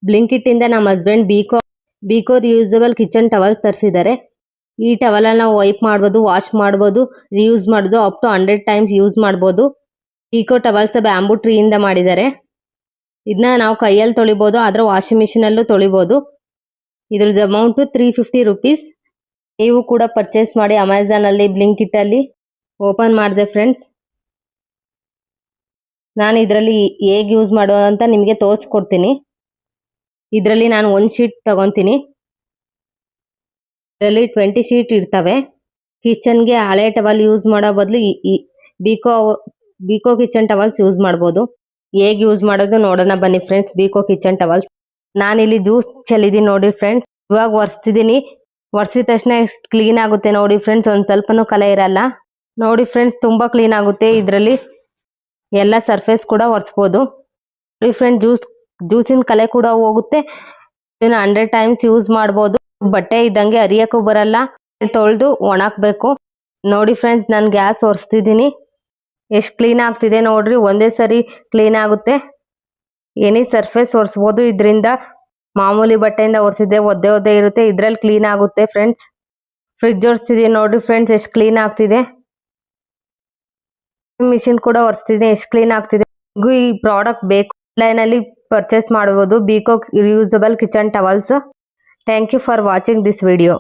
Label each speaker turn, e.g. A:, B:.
A: ಬ್ಲಿಂಕಿಟ್ ಇಂದ ನಮ್ಮ husband ಬೀಕೋ reusable kitchen towels ತರಿಸಿದ್ದಾರೆ. ಈ ಟವಲ್ ನಾವು ವೈಪ್ ಮಾಡ್ಬೋದು, ವಾಶ್ ಮಾಡ್ಬೋದು, ರಿಯೂಸ್ ಮಾಡೋದು, ಅಪ್ ಟು 100 ಟೈಮ್ಸ್ ಯೂಸ್ ಮಾಡ್ಬೋದು. ಬೀಕೋ ಟವಲ್ಸ್ ಬ್ಯಾಂಬೂ ಟ್ರೀ ಇಂದ ಮಾಡಿದ್ದಾರೆ. ಇದನ್ನ ನಾವು ಕೈಯಲ್ಲಿ ತೊಳಿಬಹುದು, ಆದ್ರೆ ವಾಷಿಂಗ್ ಮಿಷಿನ್ ಅಲ್ಲೂ ತೊಳಿಬಹುದು. ಇದ್ರದ್ದು ಅಮೌಂಟ್ 350 ರುಪೀಸ್. ನೀವು ಕೂಡ ಪರ್ಚೇಸ್ ಮಾಡಿ ಅಮೆಝಾನ್ ಅಲ್ಲಿ, ಬ್ಲಿಂಕಿಟ್ ಅಲ್ಲಿ. ಓಪನ್ ಮಾಡಿದೆ ಫ್ರೆಂಡ್ಸ್. ನಾನು ಇದರಲ್ಲಿ ಹೇಗೆ ಯೂಸ್ ಮಾಡೋದು ಅಂತ ನಿಮಗೆ ತೋರಿಸ್ಕೊಡ್ತೀನಿ. ಇದರಲ್ಲಿ ನಾನು 1 ಶೀಟ್ ತಗೊಂತೀನಿ. ಇದರಲ್ಲಿ 20 ಶೀಟ್ ಇರ್ತವೆ. ಕಿಚನ್ಗೆ ಹಳೆ ಟವಲ್ ಯೂಸ್ ಮಾಡೋ ಬದಲು ಈ ಬೀಕೋ ಕಿಚನ್ ಟವಲ್ಸ್ ಯೂಸ್ ಮಾಡ್ಬೋದು. ಹೇಗೆ ಯೂಸ್ ಮಾಡೋದು ನೋಡೋಣ ಬನ್ನಿ ಫ್ರೆಂಡ್ಸ್. ಬೀಕೋ ಕಿಚನ್ ಟವಲ್ಸ್ ನಾನಿಲ್ಲಿ ಜ್ಯೂಸ್ ಚೆಲ್ಲಿದ್ದೀನಿ ನೋಡಿ ಫ್ರೆಂಡ್ಸ್. ಇವಾಗ ಒರೆಸ್ತಿದ್ದೀನಿ. ಒರೆಸಿದ ತಕ್ಷಣ ಎಷ್ಟು ಕ್ಲೀನ್ ಆಗುತ್ತೆ ನೋಡಿ ಫ್ರೆಂಡ್ಸ್. ಒಂದು ಸ್ವಲ್ಪನೂ ಕಲೆ ಇರಲ್ಲ ನೋಡಿ ಫ್ರೆಂಡ್ಸ್. ತುಂಬಾ ಕ್ಲೀನ್ ಆಗುತ್ತೆ. ಇದರಲ್ಲಿ ಎಲ್ಲ ಸರ್ಫೇಸ್ ಕೂಡ ಒರೆಸ್ಬೋದು ನೋಡಿ ಫ್ರೆಂಡ್ಸ್. ಜ್ಯೂಸಿನ ಕಲೆ ಕೂಡ ಹೋಗುತ್ತೆ. ಇದನ್ನ 100 ಟೈಮ್ಸ್ ಯೂಸ್ ಮಾಡ್ಬೋದು. ಬಟ್ಟೆ ಇದ್ದಂಗೆ ಅರಿಯಕ್ಕೂ ಬರಲ್ಲ. ತೊಳೆದು ಒಣಾಕ್ಬೇಕು ನೋಡಿ ಫ್ರೆಂಡ್ಸ್. ನಾನು ಗ್ಯಾಸ್ ಒರೆಸ್ತಿದ್ದೀನಿ. ಎಷ್ಟು ಕ್ಲೀನ್ ಆಗ್ತಿದೆ ನೋಡ್ರಿ. ಒಂದೇ ಸರಿ ಕ್ಲೀನ್ ಆಗುತ್ತೆ. ಎನಿ ಸರ್ಫೇಸ್ ಒರೆಸ್ಬೋದು ಇದರಿಂದ. ಮಾಮೂಲಿ ಬಟ್ಟೆಯಿಂದ ಒರೆಸಿದ್ರೆ ಒದ್ದೆ ಇರುತ್ತೆ. ಇದ್ರಲ್ಲಿ ಕ್ಲೀನ್ ಆಗುತ್ತೆ ಫ್ರೆಂಡ್ಸ್. ಫ್ರಿಡ್ಜ್ ಒರೆಸ್ತಿದ್ದೀನಿ ನೋಡ್ರಿ ಫ್ರೆಂಡ್ಸ್, ಎಷ್ಟು ಕ್ಲೀನ್ ಆಗ್ತಿದೆ. ಮಿಷಿನ್ ಕೂಡ ಒರೆಸ್ತಿದೆ, ಎಷ್ಟು ಕ್ಲೀನ್ ಆಗ್ತಿದೆ. ಈ ಪ್ರಾಡಕ್ಟ್ ಬೇಕು ಆನ್ಲೈನ್ ಅಲ್ಲಿ ಪರ್ಚೇಸ್ ಮಾಡಬಹುದು. Beco reusable kitchen towels. Thank you for watching this video.